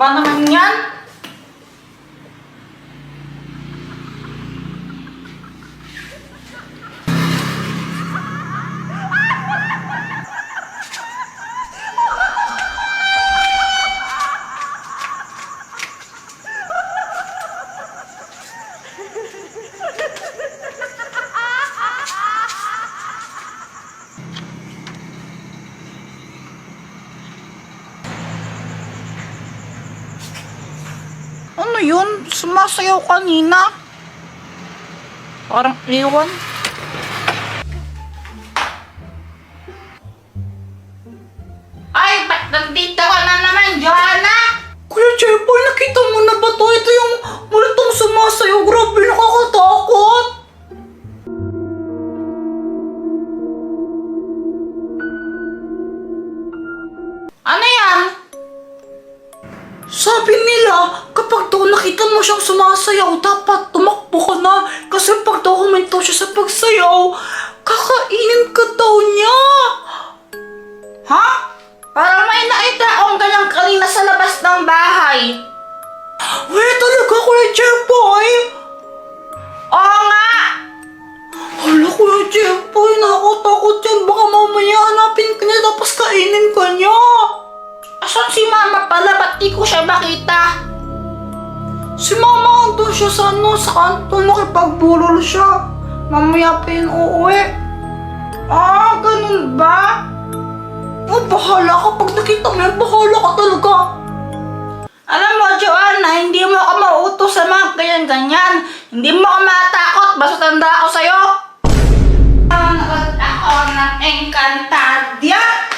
Ba naman yan? Ano yun? Sumasayaw kanina. Parang iwan. Ay, ba't nandito ka na naman, Joanna? Kuya Jeboy, nakita mo na ba to? Ito yung multong sumasayaw. Grabe, nakakatakot. Ano yan? Sabi nila, kapag daw nakita mo siyang sumasayaw, dapat tumakbo ka na. Kasi pag daw huminto siya sa pagsayaw, kakainin ka daw niya. Ha? Parang may nakita akong ganyan kanina sa labas ng bahay. Wait, talaga, Kuya Jeboy? Oo nga! Hala, Kuya Jeboy, nakakatakot yan. Baka mamaya hanapin ka niya tapos kainin ka niya. Asan si Mama pala? Ba't di ko siya makita? Si Mama andun siya sa sa kanto, nakipagbulol siya. Mamaya pa yun uuwi. Ah, ganun ba? Oh, bahala ka. Pag nakita mo yan, bahala ka talaga. Alam mo, Joanna, hindi mo ako mauutos sa mga ganyan-ganyan. Hindi mo ako matakot, basta tanda ako sa'yo. Nanood ako ng Encantadia.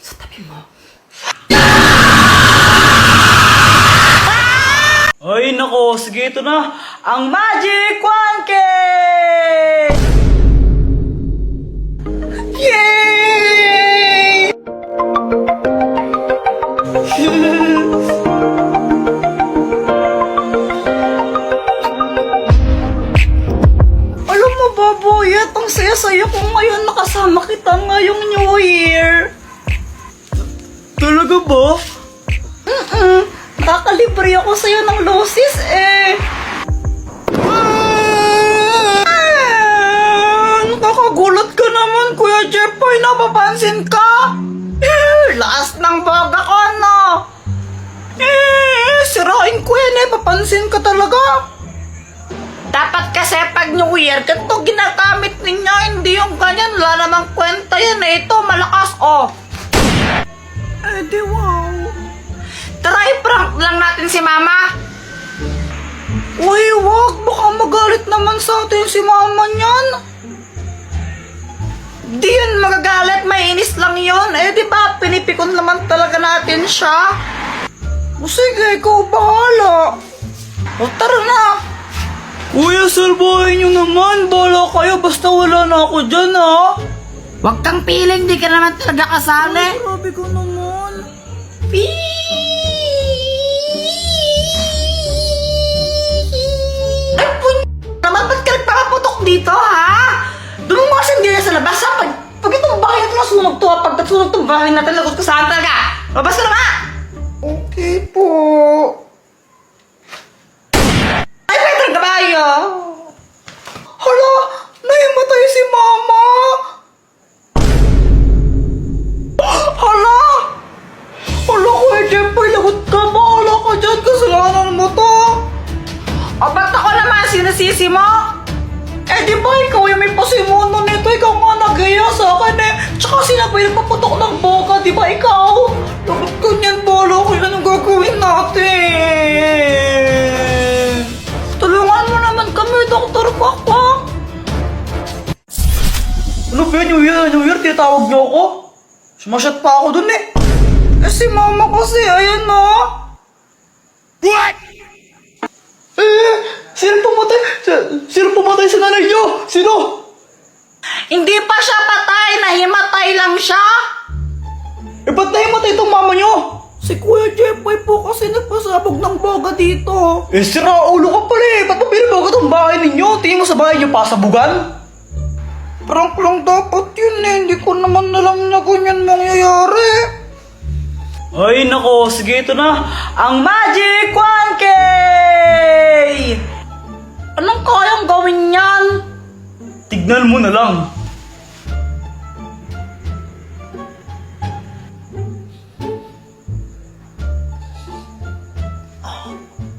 Sa tabi mo. Ay, nako. Sige, ito na. Ang Magic One Cake! Yay! Alam mo ba, Boyet, ang saya-saya ko ngayon nakasama kita ngayong New Year. Talaga ba? Nakakalibre ako sa'yo ng loses eh. Nakakagulat ka naman, Kuya Jeboy. Napapansin ka? Lakas ng baga ko, no? Sirain ko yan eh. Papansin ka talaga. Dapat kasi pag New Year, ganito ginagamit ninyo, hindi yung ganyan. Wala namang kwenta yan eh. Ito, malakas, oh. Eh di wow. Try prank lang natin si Mama. Uy, wag. Baka magalit naman sa atin si Mama niyan. Di yun magagalit, mainis lang yun. Eh, di ba, pinipikon naman talaga natin siya. O sige, ikaw bahala. O, tara na. Kuya, salbahin nyo naman. Bahala kayo, basta wala na ako dyan, ha? Huwag kang piling, di ka naman talaga kasali. Grabe ko naman. Ay, naman, ba't ka nagpakaputok dito, ha? Doon mo kasi hindi na sa labas, ha? Pag itong bahay natin nasunog to, ha? Pag nasunog itong bahay natin, lagot ka saan talaga? Labas ka na nga! Okay po. Ay, Peter Gabayo! Hala, naimatay si Mama. Hala! Hala, Kuya Jeboy, lagot ka. Bahala ka dyan. Kasalanan mo to. O, ba't ako naman sinasisi mo? Eh, di ba ikaw yung may pasimuno nito? Ikaw nga nagaya sa akin eh. Tsaka sila pa yung paputok ng boka, di ba ikaw? Lagot ka niyan, bahala ko yun. Anong gagawin natin? Tulungan mo naman kami, Dr. Kwak-Kwak. Ano ba yun? New Year, tinatawag niyo ako? Sumasyat pa ako dun eh. Eh, si Mama kasi, ayun na. What? Sino pumatay? Sino pumatay sa nanay niyo? Sino? Hindi pa siya patay, nahimatay lang siya. Eh, ba't nahimatay itong mama niyo? Si Kuya Jeffoy po kasi nagpasabog ng boga dito. Eh, sira ulo ka pala eh. Ba't mo pinaboga tong bahay ninyo? Tingin mo sa bahay niyo pasabugan? Prank lang dapat yun eh. Hindi ko naman alam na ganyan mangyayari. Ay, nako. Sige, ito na. Ang Magic 1K! Anong kayang gawin yan? Tignan mo na lang.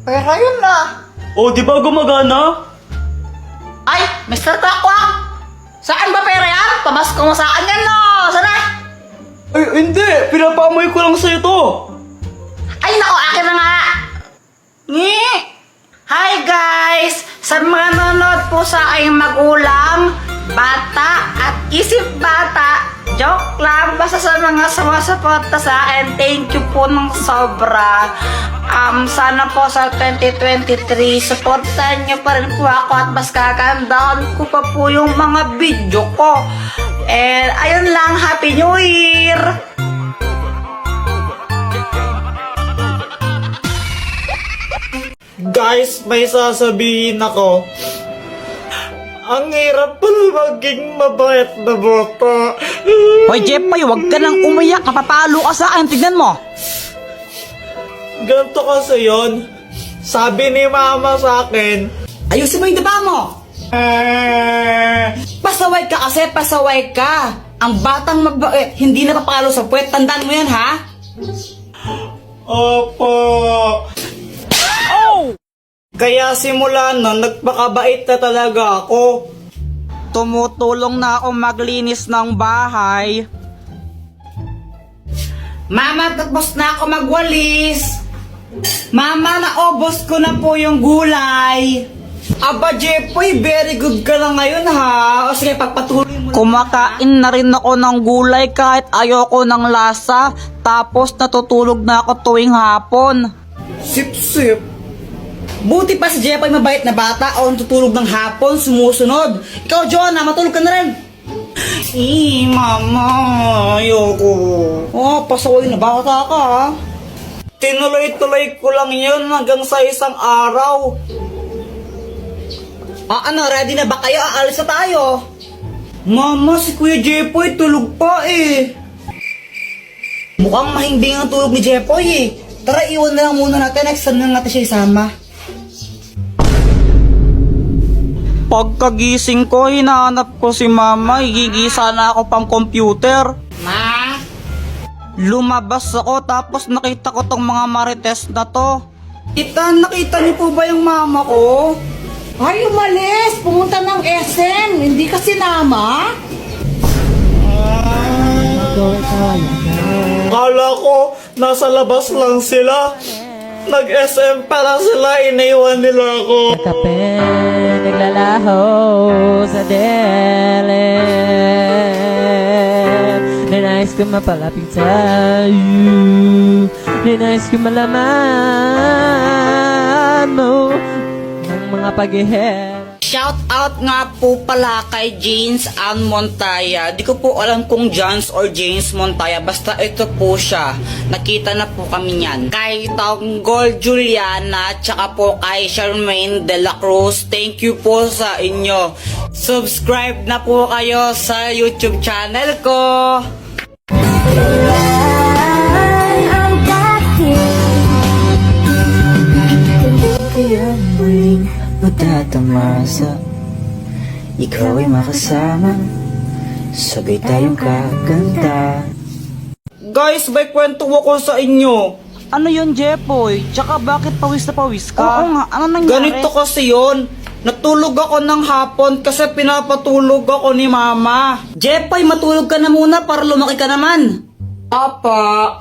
Pera yun na. Oh, di ba gumagana? Ay, Mr. Takwak! Saan ba pera yan? Pamasko mo sa akin yan, no? Sana? Ay, hindi. Pinapamoy ko lang sa'yo to. Ay, nako, akin na nga! Ngi! Hi, guys! Sa mga nanonood po sa aking magulang, bata at isip bata, joke lang, basta sa mga sumasuporta sa akin, thank you po ng sobra. Sana po sa 2023, supportan niyo pa rin po ako at mas kagandahan ko pa po yung mga video ko. And ayun lang, Happy New Year! Guys, may sasabihin ako. Ang hirap pala maging mabait na bata. Hoy, Jeffoy, huwag ka nang umiyak. Napapalo ka sa akin. Tignan mo. Ganito kasi yun. Sabi ni mama sa akin, Ayusin mo yung daba mo. Pasaway ka kasi, pasaway ka. Ang batang mabait, hindi napapalo sa puwet. Tandaan mo yan, ha? Opo. Oh! Kaya simula nun, nagpakabait na talaga ako. Tumutulong na ako maglinis ng bahay. Mama, tapos na ako magwalis. Mama, naubos ko na po yung gulay. Aba, Jeffoy, very good ka na ngayon ha. O sige, pagpatuloy mo. Kumakain na rin ako ng gulay kahit ayoko ng lasa. Tapos natutulog na ako tuwing hapon. Sip-sip. Buti pa si Jeffoy mabait na bata o tutulog ng hapon, sumusunod. Ikaw, Jonah, matulog ka na rin. Mama, ayoko. Oh, pasaway na bata ka, ha? Tinuloy-tuloy ko lang yun hanggang sa isang araw. Ano, ready na ba kayo? Aalis na tayo. Mama, si Kuya Jeffoy tulog pa eh. Mukhang mahimbing ang tulog ni Jeffoy eh. Tara, iwan na lang muna natin. Next time na natin siya isama. Pagkagising ko, hinahanap ko si Mama. Higigisa na ako pang computer. Ma? Lumabas ako tapos nakita ko tong mga marites na to. Tita, nakita niyo po ba yung mama ko? Ay, umalis! Pumunta ng SM! Hindi ka sinama? Kala ko, nasa labas lang sila. Nag-SM para sila, iniwan nila ako. Kape, naglalaho sa dilim. Ninais ko mapalapit sa'yo. Ninais ko malaman mo ang mga pag-ihera. Shout out nga po pala kay James Ann Montaya. Di ko po alam kung Jans or James Montaya. Basta ito po siya. Nakita na po kami niyan. Kay Tanggol Juliana, tsaka po kay Charmaine de la Cruz. Thank you po sa inyo. Subscribe na po kayo sa YouTube channel ko. Kaya mo'y magtatamasa, ikaw ay makasama, sabay tayong kakanta. Guys, may kwento ko sa inyo. Ano yun, Jeffoy? Tsaka bakit pawis na pawis ka? Oo nga, ano nangyari? Ganito kasi yon. Natulog ako ng hapon kasi pinapatulog ako ni mama. Jeffoy, matulog ka na muna para lumaki ka naman. Apa.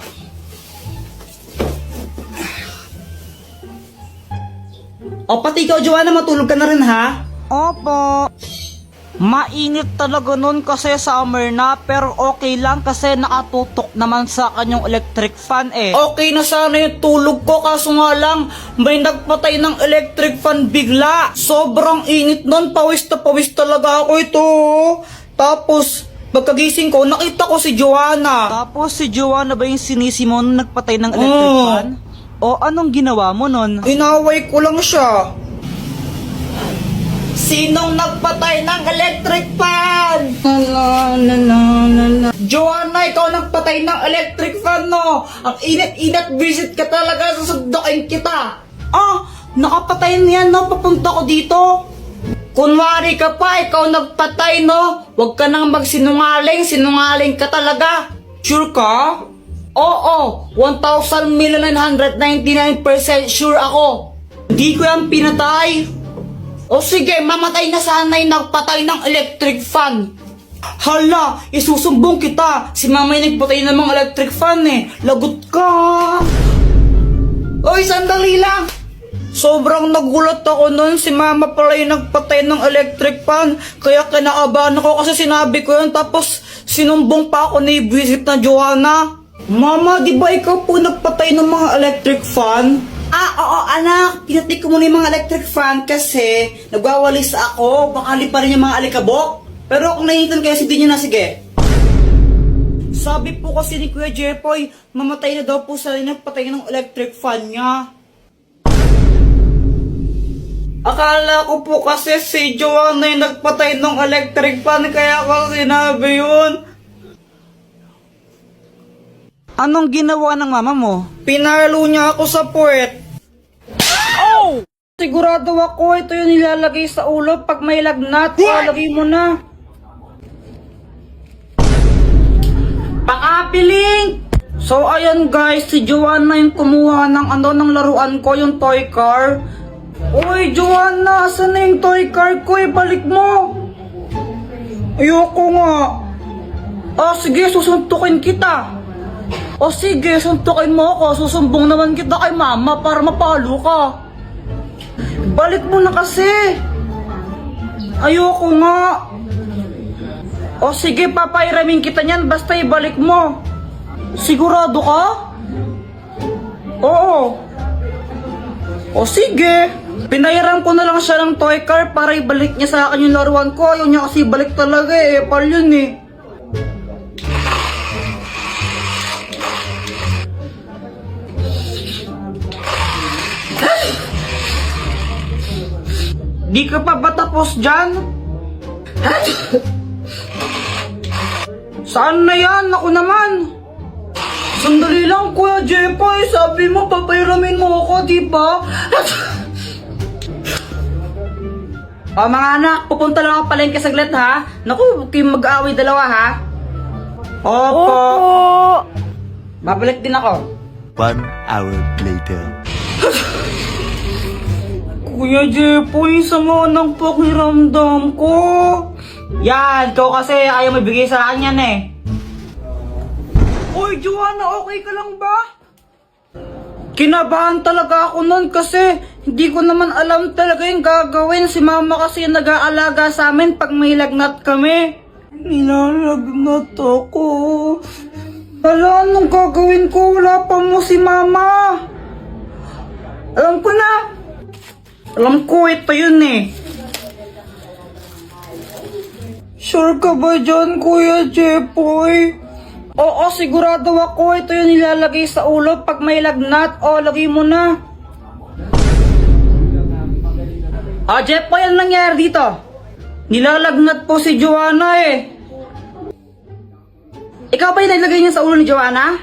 O pati ikaw, Joanna, matulog ka na rin, ha? Opo. Mainit talaga nun kasi summer na, pero okay lang kasi nakatutok naman sa kanyang electric fan eh. Okay na sana yung tulog ko, kaso nga lang, may nagpatay ng electric fan bigla. Sobrang init nun, pawis na pawis talaga ako ito. Tapos, Pagkagising ko, nakita ko si Joanna. Tapos si Joanna ba yung sinisi mo nung nagpatay ng electric Oo. fan? O anong ginawa mo nun? Inaway ko lang siya. Sinong nagpatay ng electric fan? Joanna, ikaw nagpatay ng electric fan, no? Ang init-init, visit ka talaga, susundukin kita. Ah, nakapatay na yan, no? Papunta ko dito. Kunwari ka pa, ikaw nagpatay, no? Huwag ka nang magsinungaling, sinungaling ka talaga. Sure ka? Oo, 1,999% sure ako. Hindi ko yan pinatay. O sige, mamatay na sana yung nagpatay ng electric fan. Hala, isusumbong kita. Si mama yung nagpatay ng mga electric fan eh. Lagot ka. Oy, sandali lang. Sobrang nagulat ako nun. Si mama pala yung nagpatay ng electric fan. Kaya kinakabahan ako kasi sinabi ko yun. Tapos sinumbong pa ako ni visit na Joanna. Mama, di ba ikaw po nagpatay ng mga electric fan? Ah, oo anak. Pinatay ko muna yung mga electric fan kasi nagwawalis ako. Baka liparin yung mga alikabok. Pero kung nainitan kayo, hindi nyo na, sige. Sabi po kasi ni Kuya Jepoy, mamatay na daw po sa nagpatay ng electric fan niya. Akala ko po kasi si Joanna yung nagpatay ng electric fan, kaya ako sinabi yun. Anong ginawa ng mama mo? Pinalo niya ako sa puwet. Oh! Sigurado ako, ito yung nilalagay sa ulo pag may lagnat. Lagay mo na. Pang-apiling! So ayan guys, si Joanna yung kumuha ng laruan ko, yung toy car. Uy, Joanna, saan na yung toy car ko? Balik mo! Ayoko nga. Oh, sige, susuntukin kita. O sige, suntukin mo ako. Susumbong naman kita kay mama para mapalo ka. Balik mo na kasi. Ayoko nga. O sige, papairamin kita niyan. Basta ibalik mo. Sigurado ka? Oo. O sige. Pinayaran ko na lang siya ng toy car para ibalik niya sa akin yung laruan ko. Ayaw niya kasi ibalik talaga eh. Pal yun eh. Di ka pa ba tapos dyan? Saan na yan? Ako naman. Sandali lang, Kuya Jepoy. Sabi mo, papairamin mo ako, di ba? O mga anak, pupunta lang ako palengke saglit ha. Naku, huwag kayong mag-aaway dalawa ha. Opo. Babalik din ako. 1 hour later. Kuya Jepoy, sama ng pakiramdam ko. Yan, ikaw kasi ayaw mabigay sa akin yan eh. Uy, Joanna, okay ka lang ba? Kinabahan talaga ako nun kasi hindi ko naman alam talaga yung gagawin. Si mama kasi yung nag-aalaga sa amin pag may lagnat kami. Nilalagnat ako. Wala, anong gagawin ko? Wala pa mo si mama. Alam ko na. Alam ko, ito yun eh. Sure ka ba dyan, Kuya Jepoy? Oo, sigurado ako. Ito yung nilalagay sa ulo pag may lagnat. O, lagay mo na. Jepoy, ano nangyari dito? Nilalagnat po si Joanna eh. Ikaw ba yung nilagay niya sa ulo ni Joanna?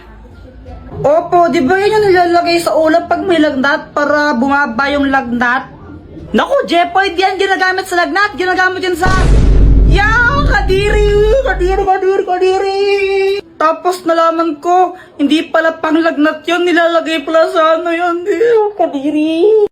Opo, di ba yun yung nilalagay sa ulo pag may lagnat para bumaba yung lagnat? Naku, Jepoy, di yan ginagamit sa lagnat. Ginagamit yan sa... Kadiri! Tapos nalaman ko, hindi pala pang lagnat yun. Nilalagay pala sa ano yun. Kadiri!